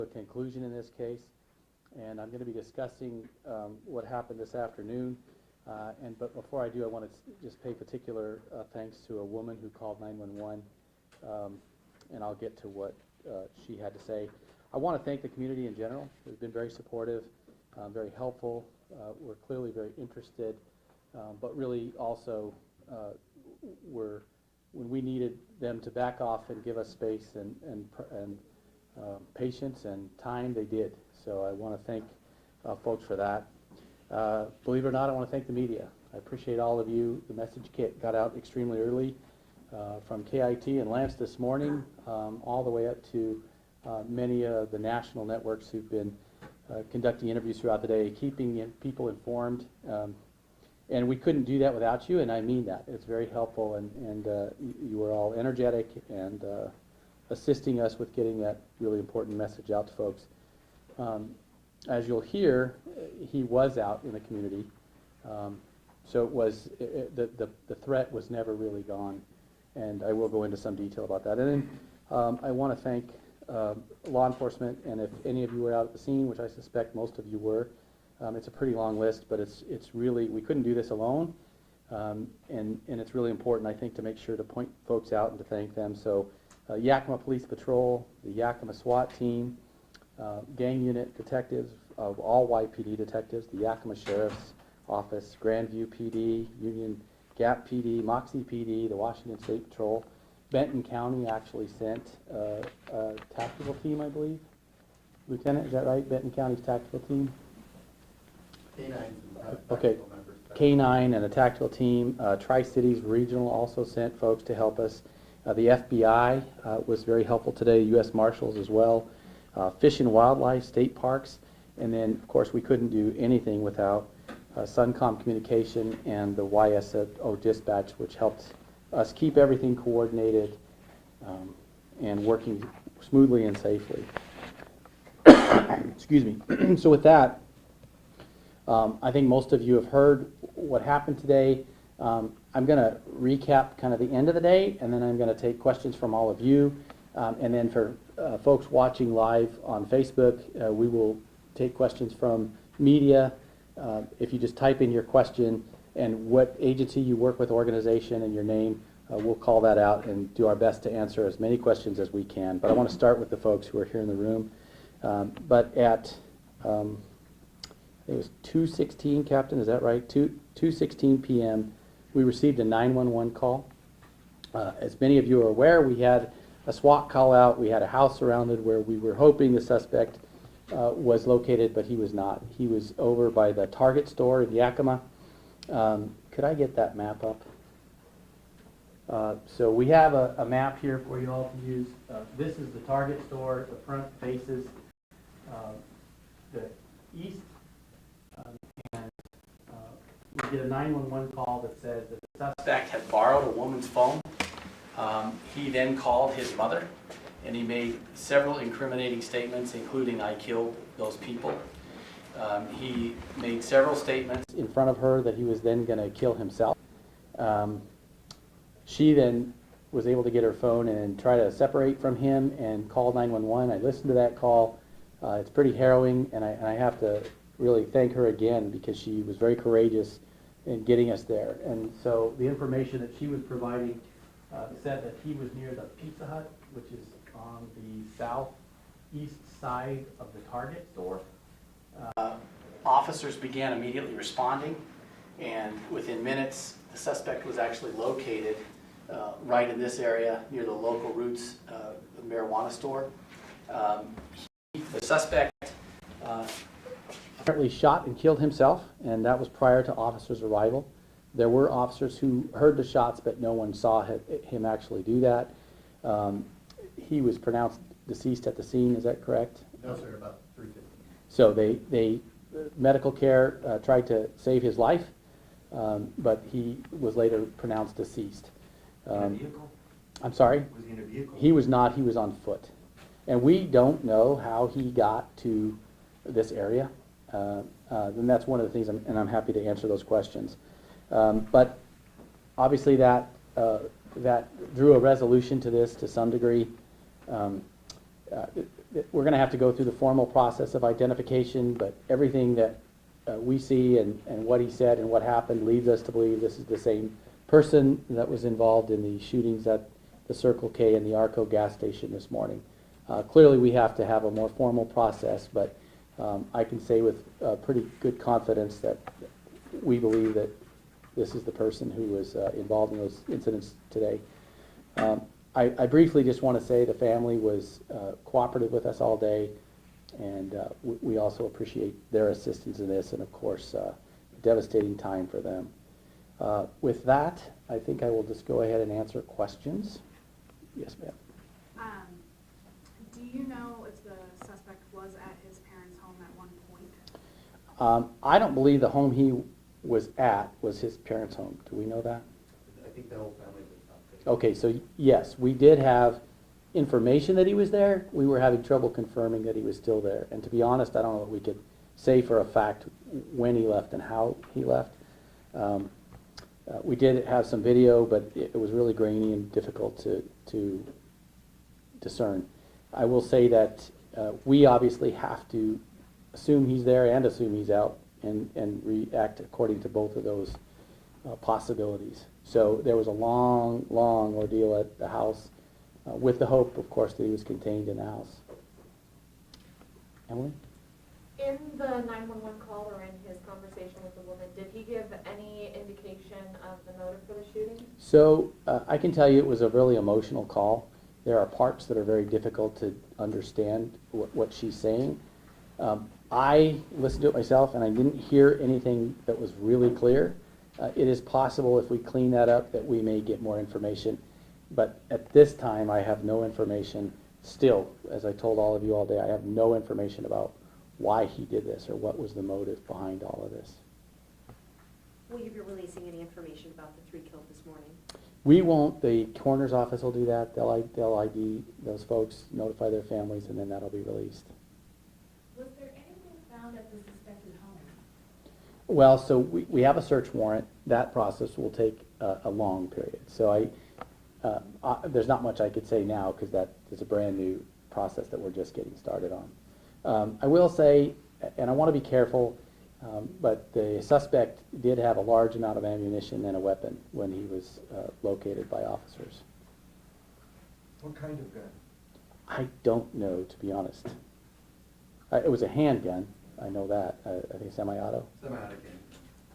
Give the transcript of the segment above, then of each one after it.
a conclusion in this case, and I'm going to be discussing what happened this afternoon. But before I do, I want to just pay particular thanks to a woman who called 911, and I'll get to what she had to say. I want to thank the community in general. They've been very supportive, very helpful. We're clearly very interested, but really also when we needed them to back off and give us space and patience and time, they did. So I want to thank folks for that. Believe it or not, I want to thank the media. I appreciate all of you. The message got out extremely early from KIT and Lance this morning, all the way up to many of the national networks who've been conducting interviews throughout the day, keeping people informed. And we couldn't do that without you, and I mean that. It's very helpful, and you were all energetic and assisting us with getting that really important message out to folks. As you'll hear, he was out in the community, so it was the threat was never really gone, and I will go into some detail about that. And then I want to thank law enforcement, and if any of you were out at the scene, which I suspect most of you were, it's a pretty long list, but it's really, we couldn't do this alone, and it's really important, I think, to make sure to point folks out and to thank them. So Yakima Police Patrol, the Yakima SWAT team, gang unit detectives of all YPD detectives, the Yakima Sheriff's Office, Grandview PD, Union Gap PD, Moxie PD, the Washington State Patrol. Benton County actually sent a tactical team, I believe. Lieutenant, is that right? Benton County's tactical team? Okay, K9 and a tactical team. Tri-Cities Regional also sent folks to help us. The FBI was very helpful today, U.S. Marshals as well. Fish and Wildlife, state parks, and then of course we couldn't do anything without Suncom Communication and the YSO Dispatch, which helped us keep everything coordinated and working smoothly and safely. Excuse me. So with that, I think most of you have heard what happened today. I'm going to recap kind of the end of the day, and then I'm going to take questions from all of you. And then for folks watching live on Facebook, we will take questions from media. If you just type in your question and what agency you work with, organization, and your name, we'll call that out and do our best to answer as many questions as we can. But I want to start with the folks who are here in the room. But at it was 2:16, Captain, is that right? 2:16 p.m. we received a 911 call. As many of you are aware, we had a SWAT call out. We had a house surrounded where we were hoping the suspect was located, but he was not. He was over by the Target store in Yakima. Could I get that map up? So we have a map here for you all to use. This is the Target store. The front faces the east. And we get a 911 call that says that the suspect had borrowed a woman's phone. He then called his mother, and he made several incriminating statements, including "I killed those people." He made several statements in front of her that he was then going to kill himself. She then was able to get her phone and try to separate from him and call 911. I listened to that call. It's pretty harrowing, and I have to really thank her again because she was very courageous in getting us there. And so the information that she was providing said that he was near the Pizza Hut, which is on the southeast side of the Target store. Officers began immediately responding, and within minutes the suspect was actually located right in this area near the local Roots marijuana store. The suspect apparently shot and killed himself, and that was prior to officers' arrival. There were officers who heard the shots, but no one saw him actually do that. He was pronounced deceased at the scene, is that correct? No, sir, about 3:50. So they medical care tried to save his life, but he was later pronounced deceased. In a vehicle? I'm sorry? Was he in a vehicle? He was not, he was on foot. And we don't know how he got to this area. And that's one of the things, and I'm happy to answer those questions. But obviously that drew a resolution to this to some degree. we're going to have to go through the formal process of identification, but everything that we see and what he said and what happened leads us to believe this is the same person that was involved in the shootings at the Circle K and the Arco gas station this morning. Clearly, we have to have a more formal process, but I can say with pretty good confidence that we believe that this is the person who was involved in those incidents today. I briefly just want to say the family was cooperative with us all day, and we also appreciate their assistance in this, and of course, devastating time for them. With that, I think I will just go ahead and answer questions. Yes, ma'am. Do you know if the suspect was at his parents' home at one point? I don't believe the home he was at was his parents' home. Do we know that? I think the whole family was not there. Okay, so yes, we did have information that he was there. We were having trouble confirming that he was still there. And to be honest, I don't know that we could say for a fact when he left and how he left. We did have some video, but it was really grainy and difficult to discern. I will say that we obviously have to assume he's there and assume he's out and react according to both of those possibilities. So there was a long, long ordeal at the house with the hope, of course, that he was contained in the house. Emily? In the 911 call or in his conversation with the woman, did he give any indication of the motive for the shooting? So I can tell you it was a really emotional call. There are parts that are very difficult to understand what she's saying. I listened to it myself and I didn't hear anything that was really clear. It is possible if we clean that up that we may get more information. But at this time I have no information still. As I told all of you all day, I have no information about why he did this or what was the motive behind all of this. Will you be releasing any information about the 3 killed this morning? We won't. The coroner's office will do that. They'll ID those folks, notify their families, and then that'll be released. Was there anything found at the suspected home? Well, so we have a search warrant. That process will take a long period. So there's not much I could say now because that is a brand new process that we're just getting started on. I will say, and I want to be careful, but the suspect did have a large amount of ammunition and a weapon when he was located by officers. What kind of gun? I don't know, to be honest. It was a handgun. I know that. I think semi-auto. Semi-auto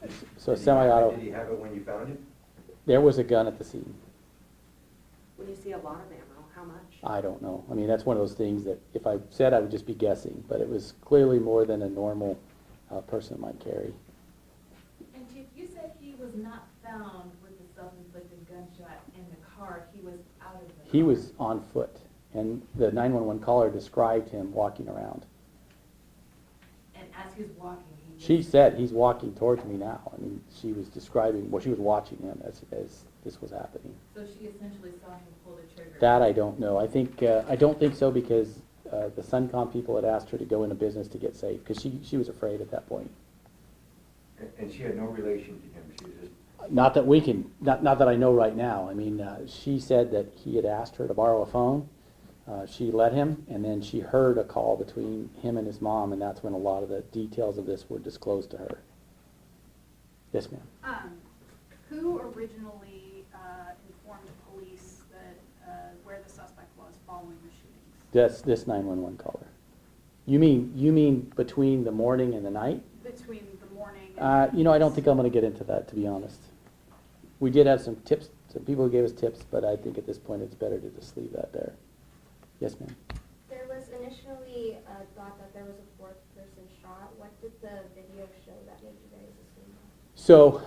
gun. So semi-auto. Did he have it when you found it? There was a gun at the scene. When you see a lot of ammo, how much? I don't know. I mean, that's one of those things that if I said, I would just be guessing. But it was clearly more than a normal person might carry. And Chief, you said he was not found with the self-inflicted gunshot in the car. He was out of the car. He was on foot, and the 911 caller described him walking around. And as he was walking, he was... She said he's walking towards me now. I mean, she was describing, well, she was watching him as this was happening. So she essentially saw him pull the trigger. That I don't know. I don't think so because the Suncom people had asked her to go into business to get safe because she was afraid at that point. And she had no relation to him. She was just Not that we can, not that I know right now. I mean, she said that he had asked her to borrow a phone. She let him, and then she heard a call between him and his mom, and that's when a lot of the details of this were disclosed to her. Yes, ma'am. Who originally informed police that where the suspect was following the shootings? This 911 caller. You mean between the morning and the night? Between the morning and... You know, I don't think I'm going to get into that, to be honest. We did have some tips, some people who gave us tips, but I think at this point it's better to just leave that there. Yes, ma'am. There was initially a thought that there was a 4th person shot. What did the video show that made you guys assume that? So,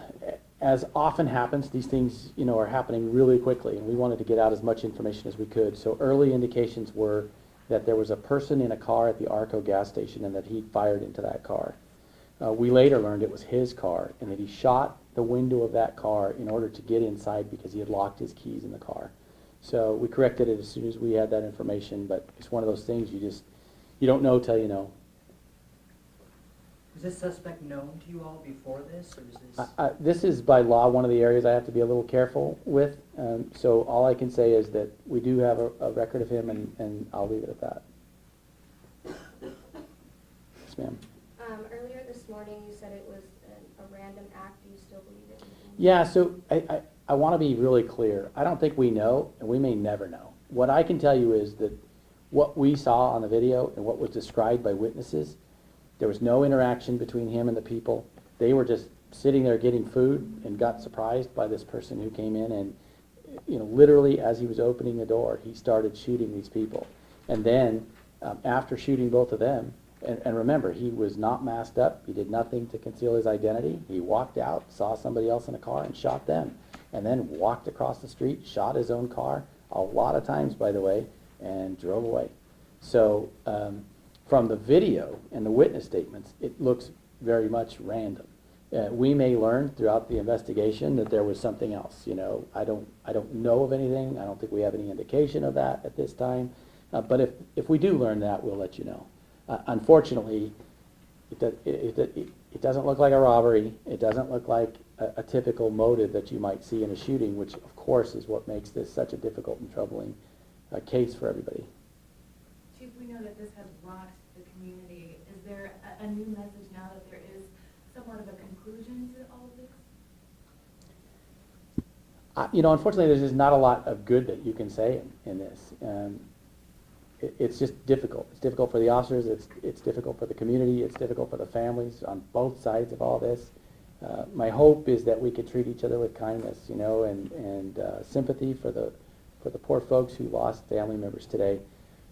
as often happens, these things, you know, are happening really quickly, and we wanted to get out as much information as we could. So early indications were that there was a person in a car at the Arco gas station and that he fired into that car. We later learned it was his car and that he shot the window of that car in order to get inside because he had locked his keys in the car. So we corrected it as soon as we had that information, but it's one of those things you don't know till you know. Was this suspect known to you all before this, or is this? This is by law one of the areas I have to be a little careful with. So all I can say is that we do have a record of him, and I'll leave it at that. Yes, ma'am. Earlier this morning, you said it was a random act. Do you still believe it? Yeah, so I want to be really clear. I don't think we know, and we may never know. What I can tell you is that what we saw on the video and what was described by witnesses, there was no interaction between him and the people. They were just sitting there getting food and got surprised by this person who came in and, you know, literally as he was opening the door, he started shooting these people. And then after shooting both of them, and remember, he was not masked up. He did nothing to conceal his identity. He walked out, saw somebody else in a car, and shot them. And then walked across the street, shot his own car, a lot of times, by the way, and drove away. So from the video and the witness statements, it looks very much random. We may learn throughout the investigation that there was something else. You know, I don't know of anything. I don't think we have any indication of that at this time. But if we do learn that, we'll let you know. Unfortunately, it doesn't look like a robbery. It doesn't look like a typical motive that you might see in a shooting, which of course is what makes this such a difficult and troubling case for everybody. Chief, we know that this has rocked the community. Is there a new message now that there is somewhat of a conclusion to all of this? You know, unfortunately, there's just not a lot of good that you can say in this. It's just difficult. It's difficult for the officers. It's difficult for the community. It's difficult for the families on both sides of all this. My hope is that we could treat each other with kindness, you know, and sympathy for the poor folks who lost family members today.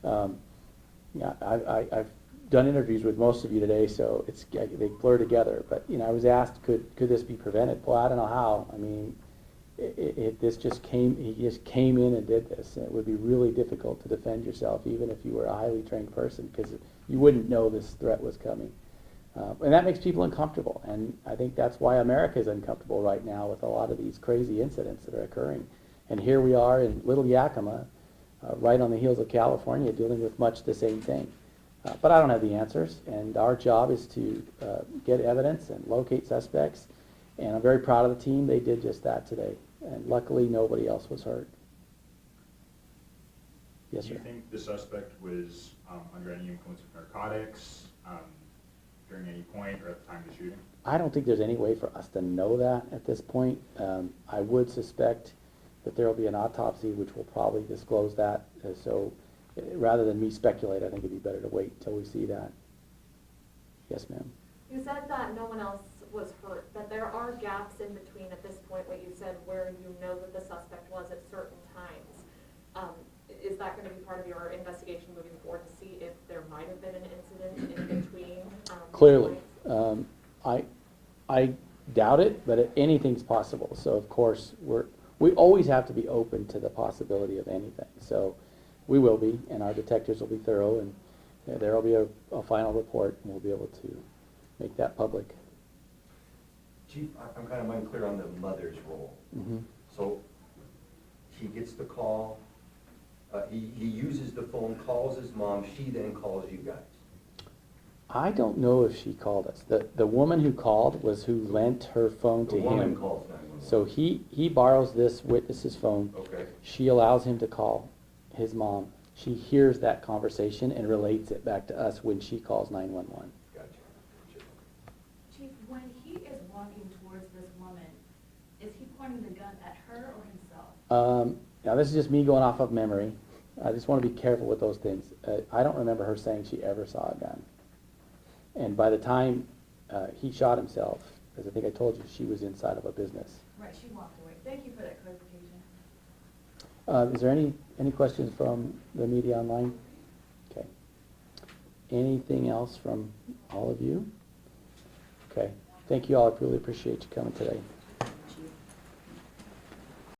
Yeah, I've done interviews with most of you today, so they blur together. But you know, I was asked, could this be prevented? Well, I don't know how. I mean, he just came in and did this. And it would be really difficult to defend yourself, even if you were a highly trained person, because you wouldn't know this threat was coming. And that makes people uncomfortable. And I think that's why America is uncomfortable right now with a lot of these crazy incidents that are occurring. And here we are in little Yakima, right on the heels of California, dealing with much the same thing. But I don't have the answers, and our job is to get evidence and locate suspects. And I'm very proud of the team. They did just that today. And luckily, nobody else was hurt. Yes, sir. Do you think the suspect was under any influence of narcotics during any point or at the time of the shooting? I don't think there's any way for us to know that at this point. I would suspect that there will be an autopsy, which will probably disclose that. So rather than me speculate, I think it'd be better to wait until we see that. Yes, ma'am. You said that no one else was hurt, but there are gaps in between at this point, what you said, where you know that the suspect was at certain times. Is that going to be part of your investigation moving forward to see if there might have been an incident in between? Clearly. I doubt it, but anything's possible. So, of course, we always have to be open to the possibility of anything. So we will be, and our detectives will be thorough, and there will be a final report, and we'll be able to make that public. Chief, I'm kind of unclear on the mother's role. Mm-hmm. So he gets the call, he uses the phone, calls his mom, she then calls you guys. I don't know if she called us. The woman who called was who lent her phone to The woman him. calls 911. So he borrows this witness's phone. Okay. She allows him to call his mom. She hears that conversation and relates it back to us when she calls 911. Gotcha. Chief, when he is walking towards this woman, is he pointing the gun at her or himself? Now this is just me going off of memory. I just want to be careful with those things. I don't remember her saying she ever saw a gun. And by the time he shot himself, as I think I told you, she was inside of a business. Right, she walked away. Thank you for that clarification. Is there any questions from the media online? Okay. Anything else from all of you? Okay. Thank you all. I really appreciate you coming today.